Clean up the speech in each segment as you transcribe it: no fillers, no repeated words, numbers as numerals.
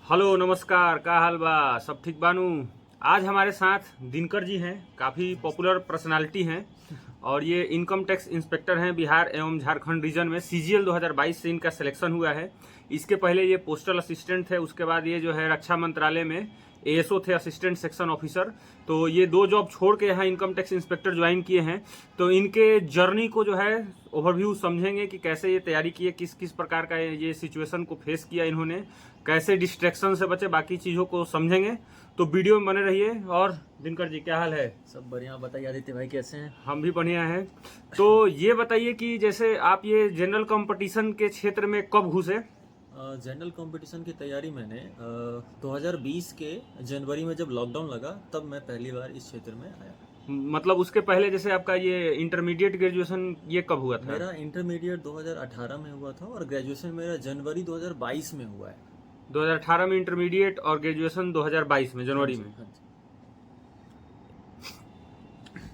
Hello नमस्कार, का हाल बा? सब ठीक बानू? आज हमारे साथ दिनकर जी हैं, काफ़ी पॉपुलर पर्सनालिटी हैं और ये इनकम टैक्स इंस्पेक्टर हैं बिहार एवं झारखंड रीजन में। सीजीएल 2022 से इनका सिलेक्शन हुआ है। इसके पहले ये पोस्टल असिस्टेंट थे, उसके बाद ये जो है रक्षा मंत्रालय में एएसओ थे, असिस्टेंट सेक्शन ऑफिसर। तो ये दो जॉब छोड़ के यहाँ इनकम टैक्स इंस्पेक्टर ज्वाइन किए हैं। तो इनके जर्नी को जो है ओवरव्यू समझेंगे कि कैसे ये तैयारी किए, किस किस प्रकार का ये सिचुएशन को फेस किया इन्होंने, कैसे डिस्ट्रैक्शन से बचे, बाकी चीज़ों को समझेंगे। तो वीडियो में बने रहिए। और दिनकर जी क्या हाल है? सब बढ़िया। बताइए आदित्य भाई कैसे हैं? हम भी बढ़िया हैं। तो ये बताइए कि जैसे आप ये जनरल कंपटीशन के क्षेत्र में कब घुसे? जनरल कंपटीशन की तैयारी मैंने 2020 के जनवरी में जब लॉकडाउन लगा तब मैं पहली बार इस क्षेत्र में आया। मतलब उसके पहले जैसे आपका ये इंटरमीडिएट ग्रेजुएशन ये कब हुआ था? मेरा इंटरमीडिएट 2018 में हुआ था और ग्रेजुएशन मेरा जनवरी 2022 में हुआ है। 2018 में इंटरमीडिएट और ग्रेजुएशन 2022 में जनवरी में। हाँ जी।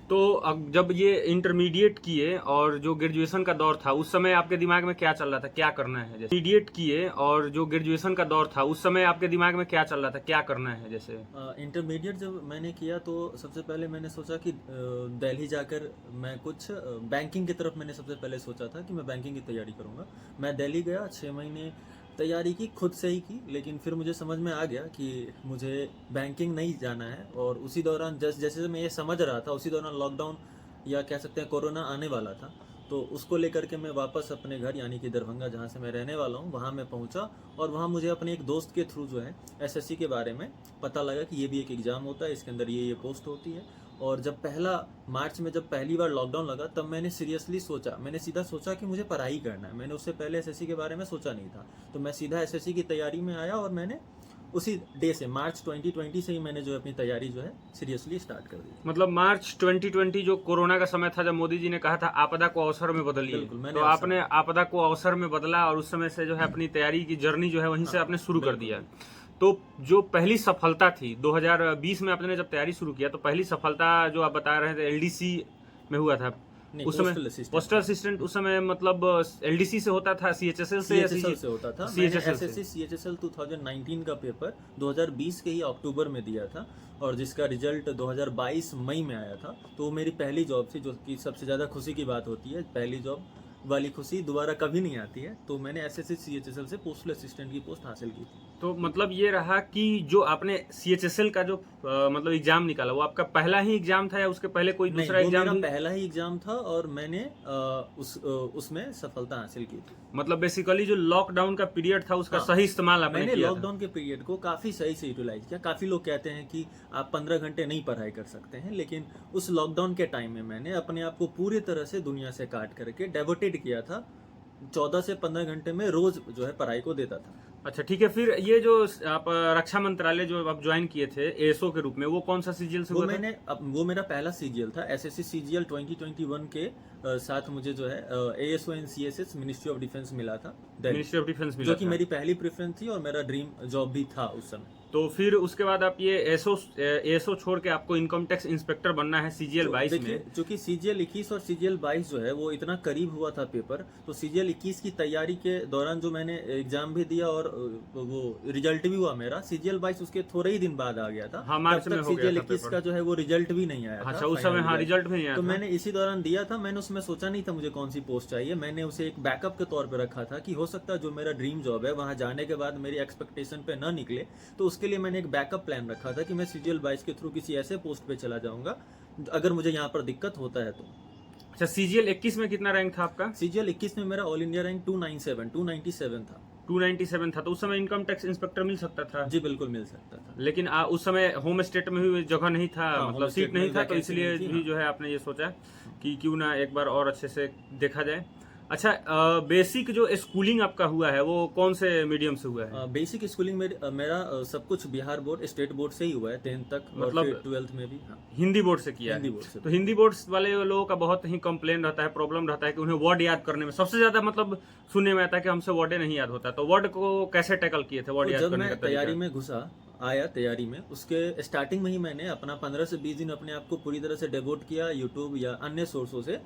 तो अब जब ये इंटरमीडिएट किए और जो ग्रेजुएशन का दौर था उस समय आपके दिमाग में क्या चल रहा था, क्या करना है? जैसे इंटरमीडिएट किए और जो ग्रेजुएशन का दौर था उस समय आपके दिमाग में क्या चल रहा था, क्या करना है? जैसे इंटरमीडिएट जब मैंने किया तो सबसे पहले मैंने सोचा कि दिल्ली जाकर मैं कुछ बैंकिंग की तरफ मैंने सबसे पहले सोचा था कि मैं बैंकिंग की तैयारी करूंगा। मैं दिल्ली गया, 6 महीने तैयारी की, खुद से ही की, लेकिन फिर मुझे समझ में आ गया कि मुझे बैंकिंग नहीं जाना है। और उसी दौरान जैसे मैं ये समझ रहा था उसी दौरान लॉकडाउन या कह सकते हैं कोरोना आने वाला था। तो उसको लेकर के मैं वापस अपने घर यानी कि दरभंगा जहाँ से मैं रहने वाला हूँ वहाँ मैं पहुँचा और वहाँ मुझे अपने एक दोस्त के थ्रू जो है एसएससी के बारे में पता लगा कि ये भी एक एग्ज़ाम होता है, इसके अंदर ये पोस्ट होती है। और जब पहला मार्च में जब पहली बार लॉकडाउन लगा तब मैंने सीरियसली सोचा, मैंने सीधा सोचा कि मुझे पढ़ाई करना है। मैंने उससे पहले एसएससी के बारे में सोचा नहीं था। तो मैं सीधा एसएससी की तैयारी में आया और मैंने उसी डे से मार्च 2020 से ही मैंने जो अपनी तैयारी जो है सीरियसली स्टार्ट कर दी। मतलब मार्च 2020 जो कोरोना का समय था, जब मोदी जी ने कहा था आपदा को अवसर में बदलिए, तो आपने आपदा को अवसर में बदला और उस समय से जो है अपनी तैयारी की जर्नी जो है वहीं से आपने शुरू कर दिया। तो जो पहली सफलता थी 2020 में आपने जब तैयारी शुरू किया, तो पहली सफलता जो आप बता रहे थे एलडीसी में हुआ था उस समय, पोस्टल असिस्टेंट। उस समय मतलब एलडीसी से होता था, सीएचएसएल से होता था। मैंने एसएससी सीएचएसएल 2019 का पेपर 2020 के ही अक्टूबर में दिया था और जिसका रिजल्ट 2022 मई में आया था। तो वो मेरी पहली जॉब थी, जो कि सबसे ज़्यादा खुशी की बात होती है। पहली जॉब वाली खुशी दोबारा कभी नहीं आती है। तो मैंने एसएससी सीएचएसएल से पोस्टल असिस्टेंट की पोस्ट हासिल की थी। तो मतलब ये रहा कि जो आपने सीएचएसएल का जो मतलब एग्जाम निकाला वो आपका पहला ही एग्जाम था या उसके पहले कोई दूसरा एग्जाम? मेरा पहला ही एग्जाम था और मैंने उसमें सफलता हासिल की थी। मतलब बेसिकली जो लॉकडाउन का पीरियड था उसका सही इस्तेमाल आपने मैंने किया लॉकडाउन के पीरियड को काफी सही से यूटिलाइज किया। काफी लोग कहते हैं कि आप 15 घंटे नहीं पढ़ाई कर सकते हैं, लेकिन उस लॉकडाउन के टाइम में मैंने अपने आप को पूरी तरह से दुनिया से काट करके डेवोटेड किया था। 14 से 15 घंटे में रोज जो है पढ़ाई को देता था। अच्छा ठीक है। फिर ये जो आप रक्षा मंत्रालय जो आप ज्वाइन किए थे एएसओ के रूप में, वो कौन सा सीजीएल से हुआ था? वो मेरा पहला सीजीएल था। एसएससी सीजीएल 2021 के साथ मुझे जो है ASO and CSS ministry of defence मिला था। मिनिस्ट्री ऑफ डिफेंस मिला, जो कि मेरी पहली प्रेफरेंस थी और मेरा ड्रीम जॉब भी था उस समय। तो फिर उसके बाद आप ये एएसओ छोड़ के आपको इनकम टैक्स इंस्पेक्टर बनना है सीजीएल 22 में। चूंकि सीजीएल 21 और सीजीएल 22 जो है वो इतना करीब हुआ था पेपर, तो सीजीएल 21 की तैयारी के दौरान जो मैंने एग्जाम भी दिया और वो रिजल्ट भी हुआ मेरा, सीजीएल 22 उसके थोड़े ही दिन बाद आ गया था। हाँ, मार्च में हो गया था। सीजीएल 21 का जो है वो रिजल्ट भी नहीं आया था। अच्छा, उस समय हाँ रिजल्ट भी नहीं आया तो था। मैंने इसी दौरान दिया था। मैंने उसमें सोचा नहीं था मुझे कौन सी पोस्ट चाहिए। मैंने उसे एक बैकअप के तौर पर रखा था कि हो सकता है जो मेरा ड्रीम जॉब है वहां जाने के बाद मेरी एक्सपेक्टेशन पे न निकले, तो उसके लिए मैंने एक बैकअप प्लान रखा था कि मैं सीजीएल 22 के थ्रू किसी ऐसे पोस्ट पे चला जाऊंगा अगर मुझे यहाँ पर दिक्कत होता है तो। अच्छा, सीजीएल 21 में कितना रैंक था आपका? सीजीएल 21 में मेरा ऑल इंडिया रैंक 297 था। 297 था। तो उस समय इनकम टैक्स इंस्पेक्टर मिल सकता था? जी बिल्कुल मिल सकता था, लेकिन उस समय होम स्टेट में भी जगह नहीं था। हाँ, मतलब सीट नहीं था, तो इसलिए भी जो है आपने ये सोचा कि क्यों ना एक बार और अच्छे से देखा जाए। अच्छा, बेसिक जो स्कूलिंग आपका हुआ है वो कौन से मीडियम से हुआ है? बेसिक स्कूलिंग मेरा सब कुछ बिहार बोर्ड स्टेट बोर्ड से ही हुआ है, 10th तक। मतलब 12th में भी हिंदी बोर्ड से किया? हिंदी बोर्ड से। तो हिंदी बोर्ड वाले लोगों का बहुत ही कंप्लेन रहता है, प्रॉब्लम रहता है कि उन्हें वर्ड याद करने में सबसे ज्यादा मतलब सुनने में आता है कि हमसे वर्ड नहीं याद होता। तो वर्ड को कैसे टैकल किए थे, वर्ड याद करने का? तैयारी में घुसा आया तैयारी में, उसके स्टार्टिंग में ही मैंने अपना 15 से 20 दिन अपने आप को पूरी तरह से डेवोट किया यूट्यूब या अन्य सोर्सों से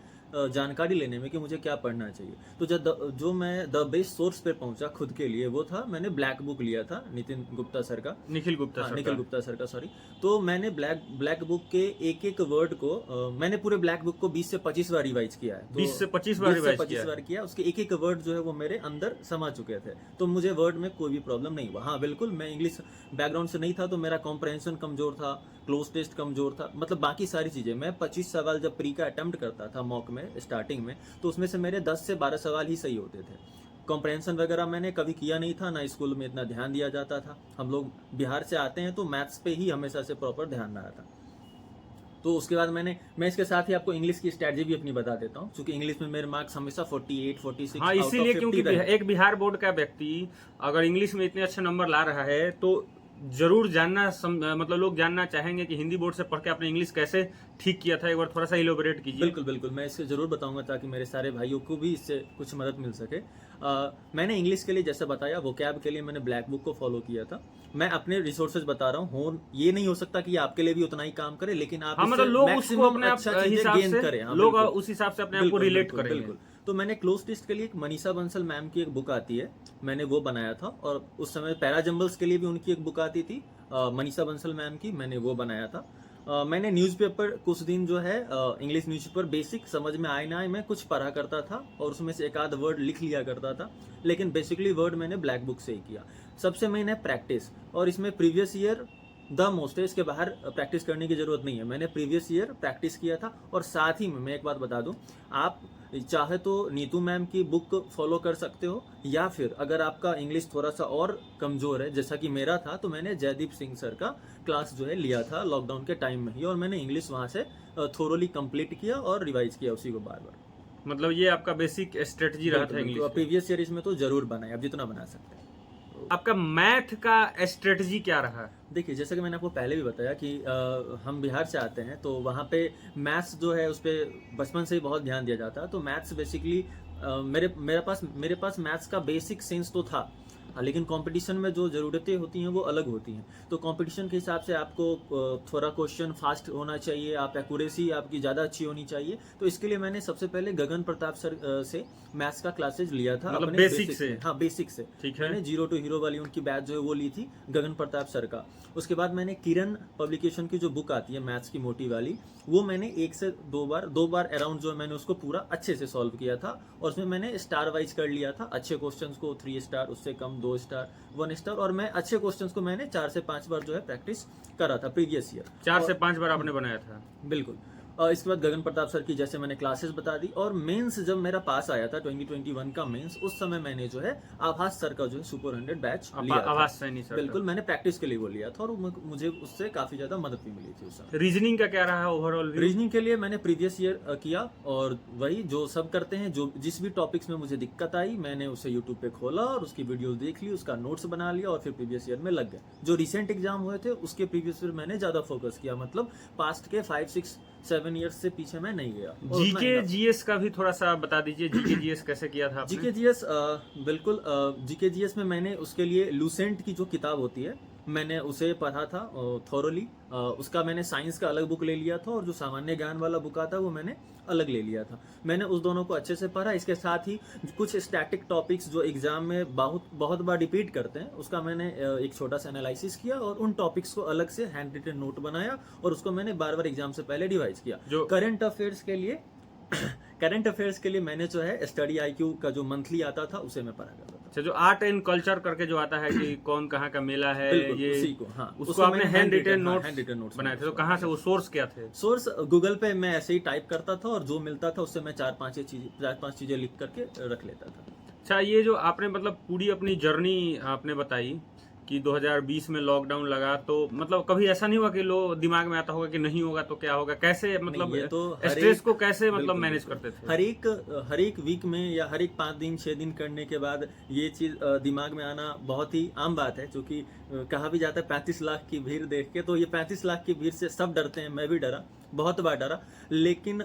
जानकारी लेने में कि मुझे क्या पढ़ना चाहिए। तो जो मैं द बेस्ट सोर्स पे पहुंचा खुद के लिए, वो था मैंने ब्लैक बुक लिया था नितिन गुप्ता सर का, निखिल गुप्ता हाँ, सर निखिल का। गुप्ता सर का, सॉरी। तो मैंने ब्लैक बुक के एक एक वर्ड को मैंने पूरे ब्लैक बुक को 20 से 25 बार रिवाइज किया है। तो 20 से 25 बार 20 से रिवाइज 25 किया बार किया। उसके एक एक वर्ड जो है वो मेरे अंदर समा चुके थे, तो मुझे वर्ड में कोई भी प्रॉब्लम नहीं हुआ। हाँ बिल्कुल, मैं इंग्लिश बैकग्राउंड से नहीं था, तो मेरा कॉम्प्रहेंशन कमजोर था, क्लोज टेस्ट कमजोर था, मतलब बाकी सारी चीजें। मैं 25 सवाल जब प्री का अटेम्प्ट करता था मॉक में स्टार्टिंग में, तो उसमें से मेरे 10 से 12 सवाल ही सही होते थे। कॉम्प्रहेंशन वगैरह मैंने कभी किया नहीं था, ना स्कूल में इतना ध्यान दिया जाता था। हम लोग बिहार से आते हैं तो मैथ्स पे ही हमेशा से प्रॉपर ध्यान रहा था। तो उसके बाद मैं इसके साथ ही आपको इंग्लिश की स्ट्रैटेजी भी अपनी बता देता हूँ, क्योंकि इंग्लिश में मेरे मार्क्स हमेशा 48, 46 हाँ, इसीलिए क्योंकि एक बिहार बोर्ड का व्यक्ति अगर इंग्लिश में इतने अच्छे नंबर ला रहा है तो जरूर मतलब लोग जानना चाहेंगे कि हिंदी बोर्ड से पढ़ के आपने इंग्लिश कैसे ठीक किया था। एक बार थोड़ा सा इलोबरेट कीजिए। बिल्कुल बिल्कुल, मैं इससे जरूर बताऊंगा ताकि मेरे सारे भाइयों को भी इससे कुछ मदद मिल सके। मैंने इंग्लिश के लिए जैसे बताया, वोकैब के लिए मैंने ब्लैक बुक को फॉलो किया था। मैं अपने रिसोर्सेज बता रहा हूँ, ये नहीं हो सकता कि आपके लिए भी उतना ही काम करे, लेकिन आप हाँ, मतलब लोग उसको अपने हिसाब से करें। हाँ, लोग उस हिसाब से अपने आप को रिलेट करेंगे। बिल्कुल। तो मैंने क्लोज टेस्ट के लिए एक मनीषा बंसल मैम की एक बुक आती है, मैंने वो बनाया था। और उस समय पैराजम्बल्स के लिए भी उनकी एक बुक आती थी मनीषा बंसल मैम की, मैंने वो बनाया था। मैंने न्यूज़पेपर कुछ दिन जो है इंग्लिश न्यूज़पेपर बेसिक समझ में आए ना आए मैं कुछ पढ़ा करता था, और उसमें से एक आध वर्ड लिख लिया करता था, लेकिन बेसिकली वर्ड मैंने ब्लैक बुक से ही किया। सबसे मेन है प्रैक्टिस, और इसमें प्रीवियस ईयर द मोस्ट है, इसके बाहर प्रैक्टिस करने की जरूरत नहीं है। मैंने प्रीवियस ईयर प्रैक्टिस किया था। और साथ ही में मैं एक बात बता दूं, आप चाहे तो नीतू मैम की बुक फॉलो कर सकते हो, या फिर अगर आपका इंग्लिश थोड़ा सा और कमजोर है जैसा कि मेरा था, तो मैंने जयदीप सिंह सर का क्लास जो है लिया था लॉकडाउन के टाइम में ही, और मैंने इंग्लिश वहाँ से थोरोली कंप्लीट किया और रिवाइज किया उसी को बार बार। मतलब ये आपका बेसिक स्ट्रेटजी रहा था इंग्लिश। प्रीवियस ईयर इसमें तो जरूर बनाए, आप जितना बना सकते हैं। आपका मैथ का स्ट्रेटजी क्या रहा? देखिए, जैसा कि मैंने आपको पहले भी बताया कि हम बिहार से आते हैं, तो वहाँ पे मैथ्स जो है उस पर बचपन से ही बहुत ध्यान दिया जाता है। तो मैथ्स बेसिकली मेरे पास मैथ्स का बेसिक सेंस तो था, लेकिन कंपटीशन में जो ज़रूरतें होती हैं वो अलग होती हैं। तो कंपटीशन के हिसाब से आपको थोड़ा क्वेश्चन फास्ट होना चाहिए, आप एक्यूरेसी आपकी ज़्यादा अच्छी होनी चाहिए। तो इसके लिए मैंने सबसे पहले गगन प्रताप सर से मैथ्स का क्लासेज लिया था, मतलब अपने बेसिक से। हाँ, बेसिक से। ठीक है। मैंने 0 टू हीरो वाली उनकी बैच जो है वो ली थी गगन प्रताप सर का। उसके बाद मैंने किरण पब्लिकेशन की जो बुक आती है मैथ्स की मोटी वाली, वो मैंने 1 से 2 बार अराउंड जो है मैंने उसको पूरा अच्छे से सॉल्व किया था। और उसमें मैंने स्टार वाइज कर लिया था, अच्छे क्वेश्चंस को 3 स्टार, उससे कम 2 स्टार, 1 स्टार। और मैं अच्छे क्वेश्चंस को मैंने 4 से 5 बार जो है प्रैक्टिस करा था प्रीवियस ईयर। 4 से 5 बार आपने बनाया था? बिल्कुल। इसके बाद गगन प्रताप सर की जैसे मैंने क्लासेस बता दी। और मेंस जब मेरा पास आया था 2021 का मेंस, उस समय मैंने जो है आभास सर का जो है सुपर 100 बैच लिया था। आभास सैनी सर? बिल्कुल, मैंने प्रैक्टिस के लिए वो लिया था, और मुझे उससे काफी ज्यादा मदद भी मिली थी उस समय। रीजनिंग का क्या रहा ओवरऑल? रीजनिंग के लिए मैंने प्रीवियस ईयर किया, और वही जो सब करते हैं, जो जिस भी टॉपिक्स में मुझे दिक्कत आई मैंने उसे यूट्यूब पे खोला और उसकी वीडियोस देख ली, उसका नोट्स बना लिया, और फिर प्रीवियस ईयर में लग गए। जो रिसेंट एग्जाम हुए थे उसके प्रीवियस ईयर मैंने ज्यादा फोकस किया, मतलब पास्ट के 5, 6, 7 ईयर्स से पीछे मैं नहीं गया। जीके जीएस का भी थोड़ा सा बता दीजिए, जीके जीएस कैसे किया था आपने? जीके जीएस बिल्कुल, जीके जीएस में मैंने उसके लिए लूसेंट की जो किताब होती है मैंने उसे पढ़ा था थॉरोली। उसका मैंने साइंस का अलग बुक ले लिया था, और जो सामान्य ज्ञान वाला बुक आता है वो मैंने अलग ले लिया था। मैंने उस दोनों को अच्छे से पढ़ा। इसके साथ ही कुछ स्टैटिक टॉपिक्स जो एग्जाम में बहुत बार रिपीट करते हैं, उसका मैंने एक छोटा सा एनालिसिस किया, और उन टॉपिक्स को अलग से हैंड रिटन नोट बनाया, और उसको मैंने बार बार एग्जाम से पहले रिवाइज किया। जो करंट अफेयर्स के लिए मैंने जो है स्टडी IQ का जो मंथली आता था उसे मैं पढ़ा करता था। अच्छा, जो आर्ट एंड कल्चर करके जो आता है कि कौन कहाँ का मेला है, ये उसी को, हाँ, उसको आपने हैंड रिटन नोट्स बनाए थे। तो कहाँ से वो सोर्स क्या थे? सोर्स गूगल पे मैं ऐसे ही टाइप करता था, और जो मिलता था उससे मैं 4-5 चीजें लिख करके रख लेता था। अच्छा, ये जो आपने मतलब पूरी अपनी जर्नी आपने बताई कि 2020 में लॉकडाउन लगा, तो मतलब कभी ऐसा नहीं हुआ कि लोग दिमाग में आता होगा कि नहीं होगा तो क्या होगा? कैसे मतलब ये तो स्ट्रेस को कैसे मतलब मैनेज करते थे? हर एक वीक में या हर एक 5 दिन 6 दिन करने के बाद ये चीज दिमाग में आना बहुत ही आम बात है, क्योंकि कहा भी जाता है 35 लाख की भीड़ देख के, तो ये 35 लाख की भीड़ से सब डरते हैं, मैं भी डरा, बहुत बार डरा। लेकिन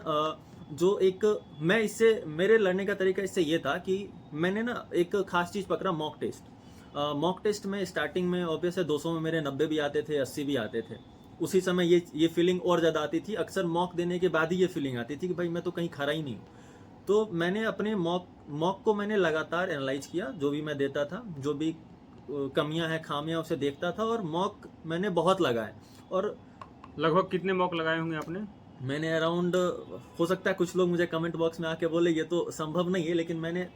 जो एक मैं इससे मेरे लड़ने का तरीका इससे ये था कि मैंने ना एक खास चीज पकड़ा, मॉक टेस्ट। मॉक टेस्ट में स्टार्टिंग में ऑब्वियस है 200 में मेरे 90 भी आते थे, 80 भी आते थे। उसी समय ये फीलिंग और ज़्यादा आती थी। अक्सर मॉक देने के बाद ही ये फीलिंग आती थी कि भाई मैं तो कहीं खरा ही नहीं हूँ। तो मैंने अपने मॉक को मैंने लगातार एनालाइज किया, जो भी मैं देता था, जो भी कमियां हैं खामियां उसे देखता था, और मॉक मैंने बहुत लगाए। और लगभग कितने मॉक लगाए होंगे आपने? मैंने अराउंड, हो सकता है कुछ लोग मुझे कमेंट बॉक्स में आके बोले ये तो संभव नहीं है, लेकिन मैंने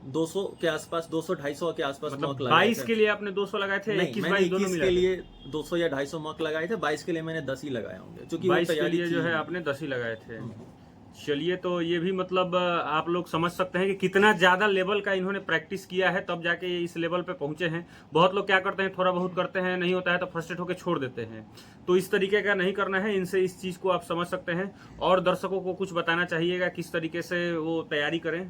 200 के आसपास, 200-250 के आसपास मतलब मॉक लगाए 22 थे। के लिए आपने 200 लगाए थे? नहीं, 21 मैंने 22 दोनों 21 मिला के के? लिए 200 या 250 मॉक लगाए थे, 22 के लिए मैंने 10 ही लगाए होंगे, क्योंकि वो 22 के तैयारी लिए जो थी। है आपने 10 ही लगाए थे। चलिए, तो ये भी मतलब आप लोग समझ सकते हैं कि कितना ज्यादा लेवल का इन्होंने प्रैक्टिस किया है, तब जाके ये इस लेवल पे पहुंचे हैं। बहुत लोग क्या करते हैं, थोड़ा बहुत करते हैं, नहीं होता है तो फ्रस्ट्रेट होकर छोड़ देते हैं। तो इस तरीके का नहीं करना है, इनसे इस चीज को आप समझ सकते हैं। और दर्शकों को कुछ बताना चाहिएगा किस तरीके से वो तैयारी करें।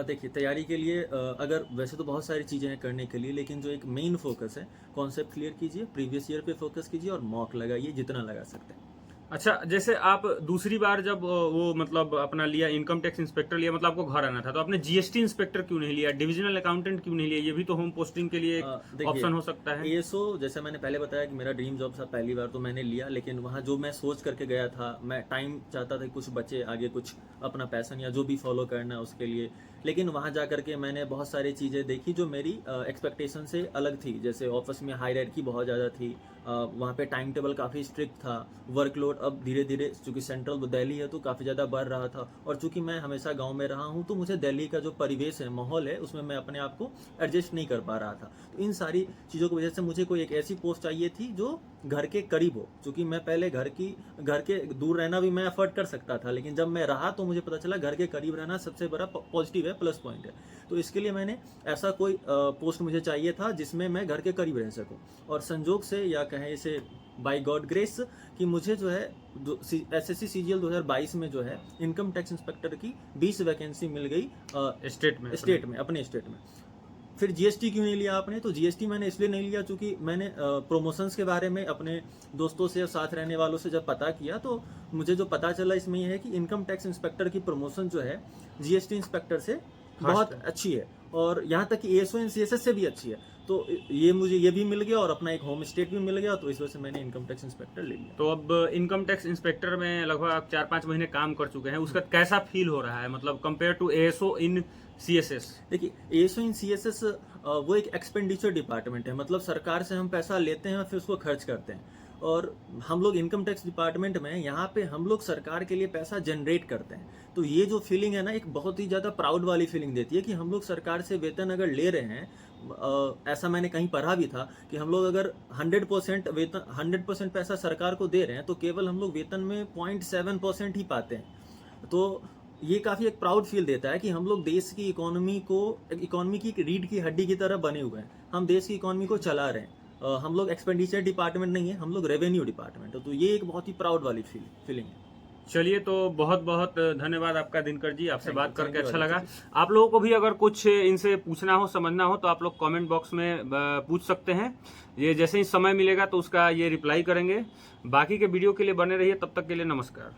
देखिए, तैयारी के लिए अगर वैसे तो बहुत सारी चीज़ें हैं करने के लिए, लेकिन जो एक मेन फोकस है, कॉन्सेप्ट क्लियर कीजिए, प्रीवियस ईयर पे फोकस कीजिए और मॉक लगाइए जितना लगा सकते हैं। अच्छा, जैसे आप दूसरी बार जब वो मतलब अपना लिया, इनकम टैक्स इंस्पेक्टर लिया, मतलब आपको घर आना था, तो आपने जीएसटी इंस्पेक्टर क्यों नहीं लिया, डिविजनल अकाउंटेंट क्यों नहीं लिया? ये भी तो होम पोस्टिंग के लिए एक देखिए, ऑप्शन हो सकता है। एएसओ, जैसे मैंने पहले बताया कि मेरा ड्रीम जॉब था, पहली बार तो मैंने लिया, लेकिन वहाँ जो मैं सोच करके गया था, मैं टाइम चाहता था कुछ बचे आगे, कुछ अपना पैशन या जो भी फॉलो करना है उसके लिए। लेकिन वहाँ जा करके मैंने बहुत सारी चीज़ें देखी जो मेरी एक्सपेक्टेशन से अलग थी। जैसे ऑफिस में हायरार्की बहुत ज़्यादा थी, वहाँ पे टाइम टेबल काफ़ी स्ट्रिक्ट था, वर्कलोड अब धीरे धीरे, चूँकि सेंट्रल दिल्ली है तो काफ़ी ज़्यादा बढ़ रहा था, और चूँकि मैं हमेशा गांव में रहा हूँ तो मुझे दिल्ली का जो परिवेश है, माहौल है, उसमें मैं अपने आप को एडजस्ट नहीं कर पा रहा था। तो इन सारी चीज़ों की वजह से मुझे कोई एक ऐसी पोस्ट चाहिए थी जो घर के करीब हो, क्योंकि मैं पहले घर के दूर रहना भी मैं अफोर्ड कर सकता था, लेकिन जब मैं रहा तो मुझे पता चला घर के करीब रहना सबसे बड़ा पॉजिटिव है, प्लस पॉइंट है। तो इसके लिए मैंने ऐसा कोई पोस्ट मुझे चाहिए था जिसमें मैं घर के करीब रह सकूं, और संजोग से या कहें इसे बाय गॉड ग्रेस कि मुझे जो है एसएससी सीजीएल 2022 में जो है इनकम टैक्स इंस्पेक्टर की 20 वैकेंसी मिल गई अपने स्टेट में। फिर जीएसटी क्यों नहीं लिया आपने? तो जीएसटी मैंने इसलिए नहीं लिया क्योंकि मैंने प्रमोशंस के बारे में अपने दोस्तों से, साथ रहने वालों से जब पता किया, तो मुझे जो पता चला इसमें यह है कि इनकम टैक्स इंस्पेक्टर की प्रमोशन जो है जीएसटी इंस्पेक्टर से बहुत अच्छी है, और यहाँ तक कि एएसओ एंड सीएसएस से भी अच्छी है। तो मुझे ये भी मिल गया और अपना एक होम स्टेट भी मिल गया, तो इस वजह से मैंने इनकम टैक्स इंस्पेक्टर ले लिया। तो अब इनकम टैक्स इंस्पेक्टर में लगभग आप 4-5 महीने काम कर चुके हैं, उसका कैसा फील हो रहा है, मतलब compare to ASO in CSS? देखिए, एएसओ इन सीएसएस वो एक एक्सपेंडिचर डिपार्टमेंट है, मतलब सरकार से हम पैसा लेते हैं और फिर उसको खर्च करते हैं, और हम लोग इनकम टैक्स डिपार्टमेंट में यहाँ पे हम लोग सरकार के लिए पैसा जनरेट करते हैं। तो ये जो फीलिंग है ना, एक बहुत ही ज़्यादा प्राउड वाली फीलिंग देती है कि हम लोग सरकार से वेतन अगर ले रहे हैं, ऐसा मैंने कहीं पढ़ा भी था कि हम लोग अगर 100% वेतन, 100% पैसा सरकार को दे रहे हैं, तो केवल हम लोग वेतन में 0.7% ही पाते हैं। तो ये काफ़ी एक प्राउड फील देता है कि हम लोग देश की इकोनॉमी की एक रीढ़ की हड्डी की तरह बने हुए हैं, हम देश की इकोनॉमी को चला रहे हैं। हम लोग एक्सपेंडिचर डिपार्टमेंट नहीं है, हम लोग रेवेन्यू डिपार्टमेंट है। तो ये एक बहुत ही प्राउड वाली फीलिंग है। चलिए, तो बहुत बहुत धन्यवाद आपका दिनकर जी, आपसे बात करके अच्छा लगा। जी। आप लोगों को भी अगर कुछ इनसे पूछना हो, समझना हो, तो आप लोग कमेंट बॉक्स में पूछ सकते हैं। ये जैसे ही समय मिलेगा तो उसका ये रिप्लाई करेंगे। बाकी के वीडियो के लिए बने रहिए, तब तक के लिए नमस्कार।